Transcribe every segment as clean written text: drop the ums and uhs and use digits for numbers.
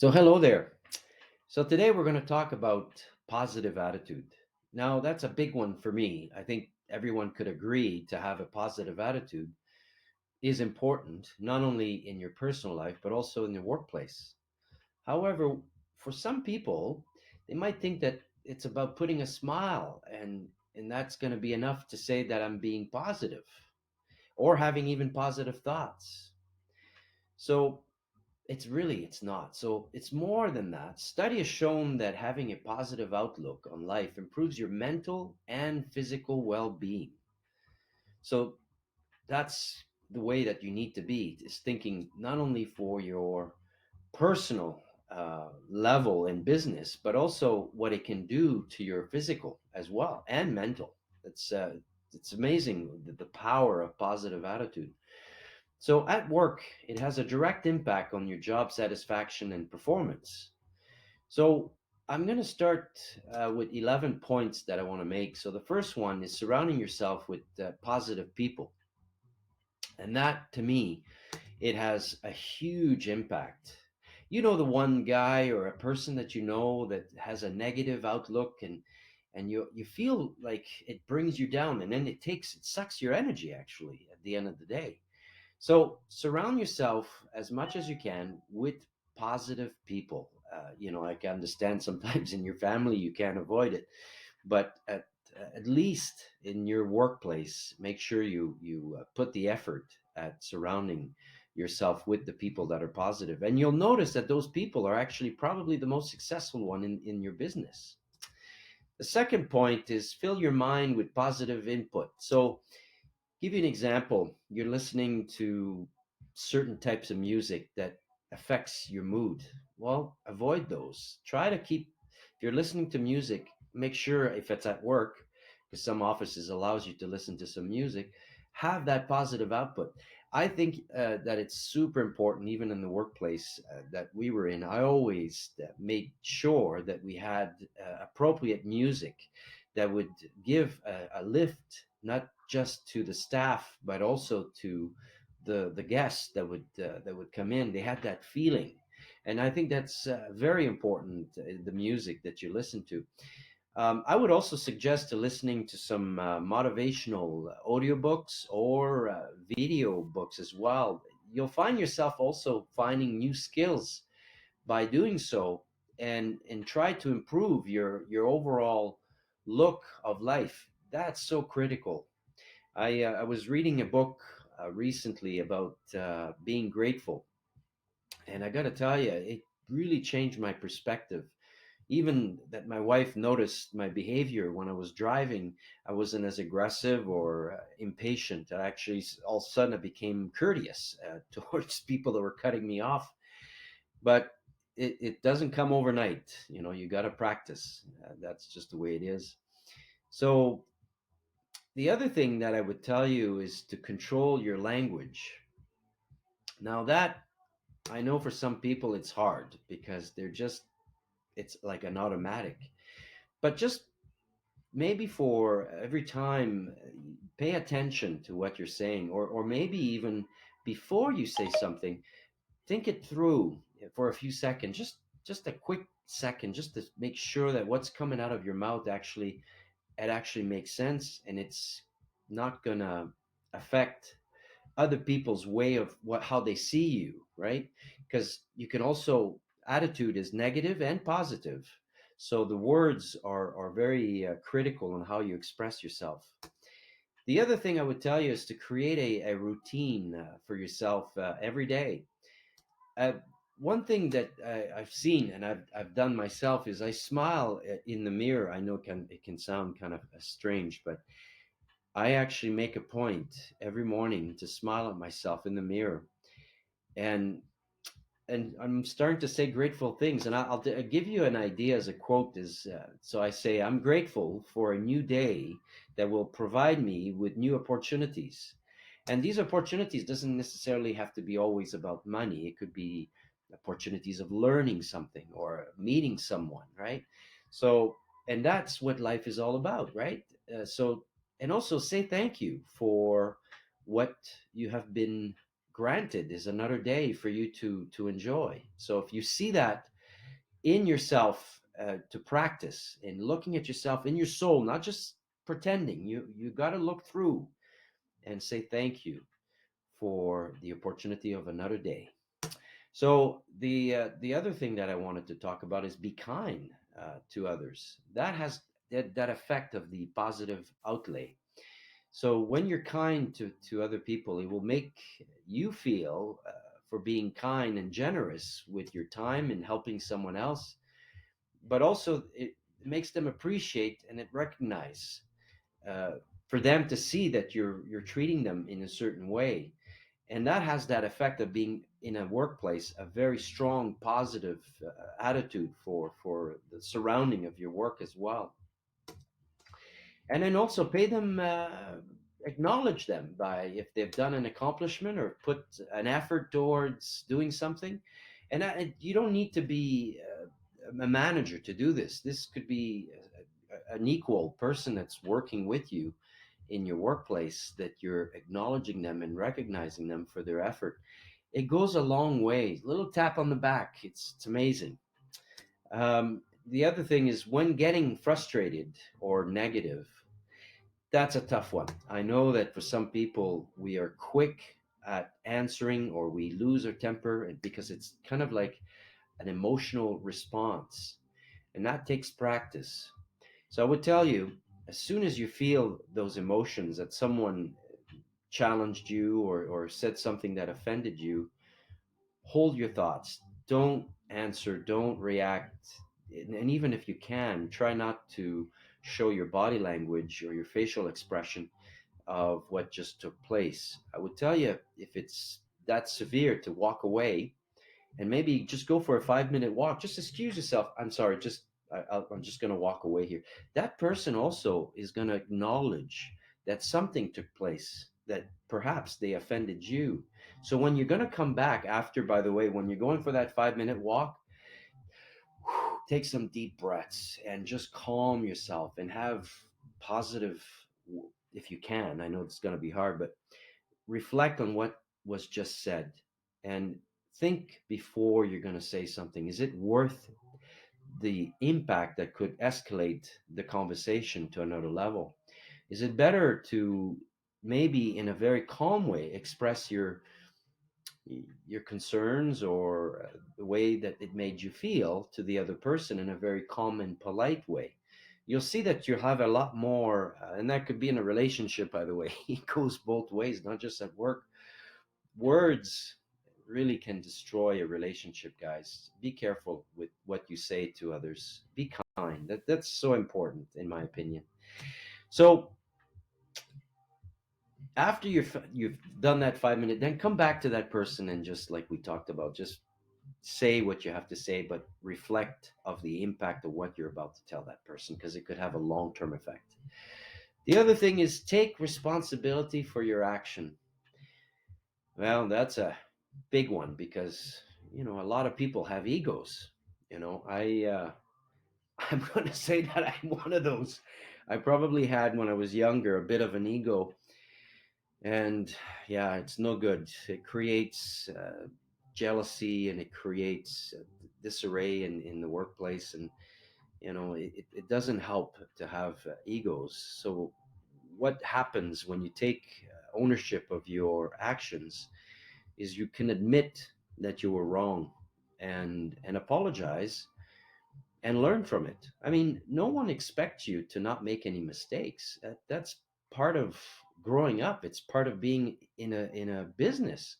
So, hello there. So, today we're going to talk about positive attitude. Now, that's a big one for me. I think everyone could agree to have a positive attitude is important, not only in your personal life, but also in the workplace. However, for some people, they might think that it's about putting a smile and that's going to be enough to say that I'm being positive or having even positive thoughts. So, it's not. So it's more than that. Study has shown that having a positive outlook on life improves your mental and physical well-being. So that's the way that you need to be, is thinking not only for your personal level in business, but also what it can do to your physical as well and mental. It's amazing the power of positive attitude. So at work, it has a direct impact on your job satisfaction and performance. So I'm going to start with 11 points that I want to make. So the first one is surrounding yourself with positive people. And that, to me, it has a huge impact. You know, the one guy or a person that you know that has a negative outlook, and you feel like it brings you down, and then it sucks your energy actually at the end of the day. So surround yourself as much as you can with positive people. I can understand sometimes in your family you can't avoid it, but at least in your workplace, make sure you put the effort at surrounding yourself with the people that are positive, and you'll notice that those people are actually probably the most successful one in your business. The second point is fill your mind with positive input. So give you an example. You're listening to certain types of music that affects your mood. Well, avoid those. Try to keep, if you're listening to music, make sure if it's at work, because some offices allows you to listen to some music, have that positive output. I think that it's super important, even in the workplace that we were in. I always made sure that we had appropriate music that would give a lift, not just to the staff, but also to the guests that would come in. They had that feeling, and I think that's very important. The music that you listen to. I would also suggest to listening to some motivational audiobooks or video books as well. You'll find yourself also finding new skills by doing so, and try to improve your overall look of life. That's so critical. I was reading a book recently about being grateful, and I got to tell you, it really changed my perspective. Even that my wife noticed my behavior when I was driving. I wasn't as aggressive or impatient. I actually, all of a sudden, I became courteous towards people that were cutting me off. But it doesn't come overnight. You got to practice. That's just the way it is. So the other thing that I would tell you is to control your language. Now that I know for some people it's hard because it's like an automatic. But just maybe for every time, pay attention to what you're saying, or maybe even before you say something, think it through for a few seconds, just a quick second, just to make sure that what's coming out of your mouth actually makes sense, and it's not gonna affect other people's way of how they see you, right? Because you can also, attitude is negative and positive, so the words are very critical on how you express yourself. The other thing I would tell you is to create a routine for yourself every day. uh, One thing that I've seen and I've done myself is I smile in the mirror. I know it can sound kind of strange, but I actually make a point every morning to smile at myself in the mirror, and I'm starting to say grateful things. And I'll give you an idea as a quote is so I say, I'm grateful for a new day that will provide me with new opportunities. And these opportunities doesn't necessarily have to be always about money. It could be opportunities of learning something or meeting someone, right? So, and that's what life is all about, right? And also say thank you for what you have been granted, is another day for you to enjoy. So if you see that in yourself, to practice in looking at yourself in your soul, not just pretending. You got to look through and say thank you for the opportunity of another day. So the other thing that I wanted to talk about is be kind to others. That has that effect of the positive outlay. So when you're kind to other people, it will make you feel, for being kind and generous with your time and helping someone else, but also it makes them appreciate and it recognize, uh, for them to see that you're treating them in a certain way, and that has that effect of being in a workplace a very strong positive attitude for the surrounding of your work as well. And then also pay them, acknowledge them by if they've done an accomplishment or put an effort towards doing something. And you don't need to be a manager to do this. This could be an equal person that's working with you in your workplace, that you're acknowledging them and recognizing them for their effort. It goes a long way. Little tap on the back. It's amazing. The other thing is when getting frustrated or negative, that's a tough one. I know that for some people, we are quick at answering or we lose our temper because it's kind of like an emotional response, and that takes practice. So I would tell you, as soon as you feel those emotions that someone challenged you or said something that offended you, hold your thoughts. Don't answer, don't react. And even if you can, try not to show your body language or your facial expression of what just took place. I would tell you, if it's that severe, to walk away and maybe just go for a 5 minute walk. Just excuse yourself. I'm sorry, I'm just going to walk away here. That person also is going to acknowledge that something took place, that perhaps they offended you. So when you're going to come back after, by the way, when you're going for that 5 minute walk, take some deep breaths and just calm yourself and have positive, if you can. I know it's going to be hard, but reflect on what was just said and think before you're going to say something. Is it worth the impact that could escalate the conversation to another level? Is it better to maybe in a very calm way express your concerns or the way that it made you feel to the other person in a very calm and polite way? You'll see that you'll have a lot more, and that could be in a relationship, by the way. It goes both ways, not just at work. Words really can destroy a relationship, guys. Be careful with what you say to others. Be kind. That's so important, in my opinion. So after you've done that 5 minute, then come back to that person and just like we talked about, just say what you have to say, but reflect of the impact of what you're about to tell that person because it could have a long term effect. The other thing is take responsibility for your action. Well, that's a big one because a lot of people have egos. I'm going to say that I'm one of those. I probably had when I was younger a bit of an ego, and yeah, it's no good. It creates jealousy and it creates disarray in the workplace, and it doesn't help to have egos. So what happens when you take ownership of your actions is you can admit that you were wrong and apologize and learn from it. I mean, no one expects you to not make any mistakes. That's part of growing up. It's part of being in a business.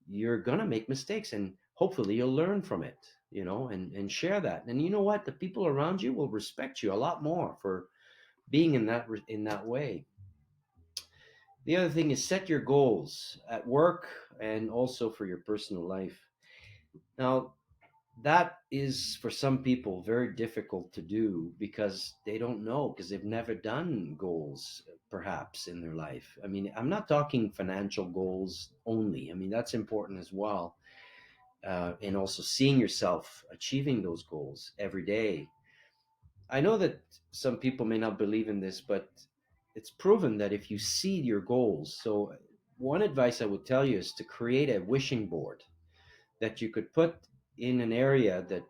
You're gonna make mistakes, and hopefully you'll learn from it. And share that. And you know what? The people around you will respect you a lot more for being in that way. The other thing is set your goals at work and also for your personal life. Now, that is for some people very difficult to do because they don't know, because they've never done goals perhaps in their life. I mean, I'm not talking financial goals only. I mean, that's important as well. And also seeing yourself achieving those goals every day. I know that some people may not believe in this, but it's proven that if you see your goals, so one advice I would tell you is to create a wishing board that you could put in an area that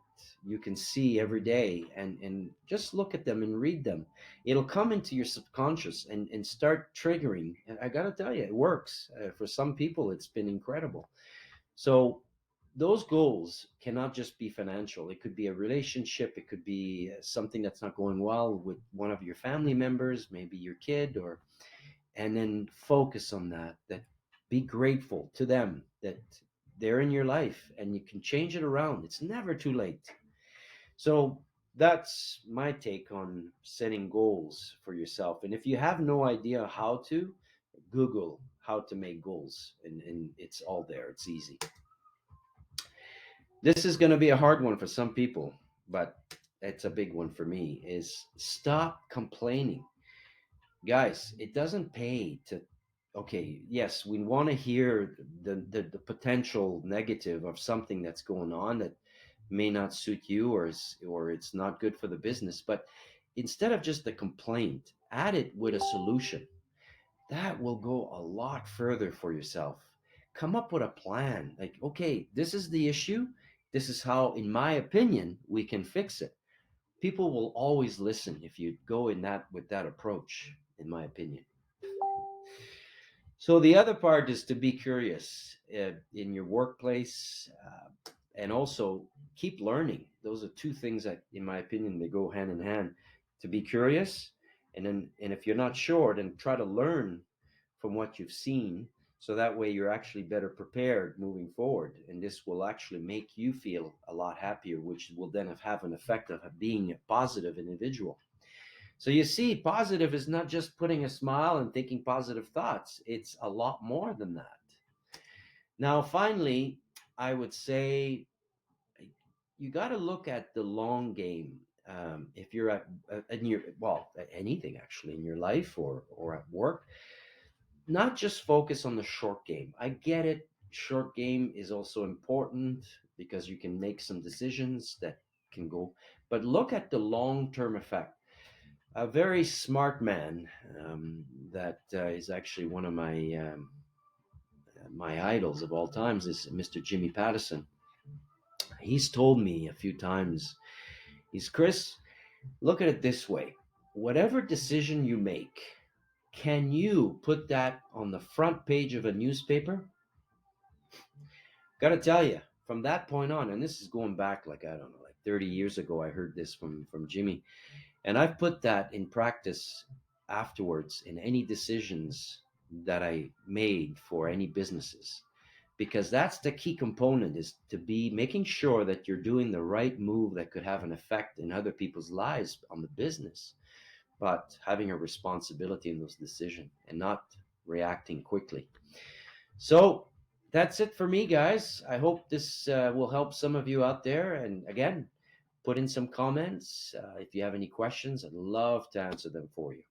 you can see every day, and just look at them and read them. It'll come into your subconscious and start triggering. And I got to tell you, it works. For some people, it's been incredible. So those goals cannot just be financial. It could be a relationship. It could be something that's not going well with one of your family members, maybe your kid, or and then focus on that be grateful to them that they're in your life and you can change it around. It's never too late. So that's my take on setting goals for yourself. And if you have no idea how to, Google how to make goals, and it's all there. It's easy. This is going to be a hard one for some people, but it's a big one for me, is stop complaining. Guys, it doesn't pay to, okay, yes, we want to hear the potential negative of something that's going on that may not suit you, or it's not good for the business, but instead of just the complaint, add it with a solution. That will go a lot further for yourself. Come up with a plan, like, okay, this is the issue, this is how, in my opinion, we can fix it. People will always listen if you go in that with that approach, in my opinion. So the other part is to be curious in your workplace, and also keep learning. Those are two things that, in my opinion, they go hand in hand. To be curious, and if you're not sure, then try to learn from what you've seen, so that way you're actually better prepared moving forward, and this will actually make you feel a lot happier, which will then have an effect of being a positive individual. So you see, positive is not just putting a smile and thinking positive thoughts. It's a lot more than that. Now, finally, I would say you got to look at the long game. If you're in your, well, anything actually in your life, or at work, not just focus on the short game. I get it. Short game is also important because you can make some decisions that can go, but look at the long term effect. A very smart man, that is actually one of my idols of all times, is Mr. Jimmy Pattison. He's told me a few times, he's, Chris, look at it this way. Whatever decision you make, can you put that on the front page of a newspaper? Got to tell you, from that point on, and this is going back, like, I don't know, like 30 years ago, I heard this from Jimmy. And I've put that in practice afterwards in any decisions that I made for any businesses, because that's the key component, is to be making sure that you're doing the right move that could have an effect in other people's lives on the business, but having a responsibility in those decisions and not reacting quickly. So that's it for me, guys. I hope this will help some of you out there. And again, put in some comments. If you have any questions, I'd love to answer them for you.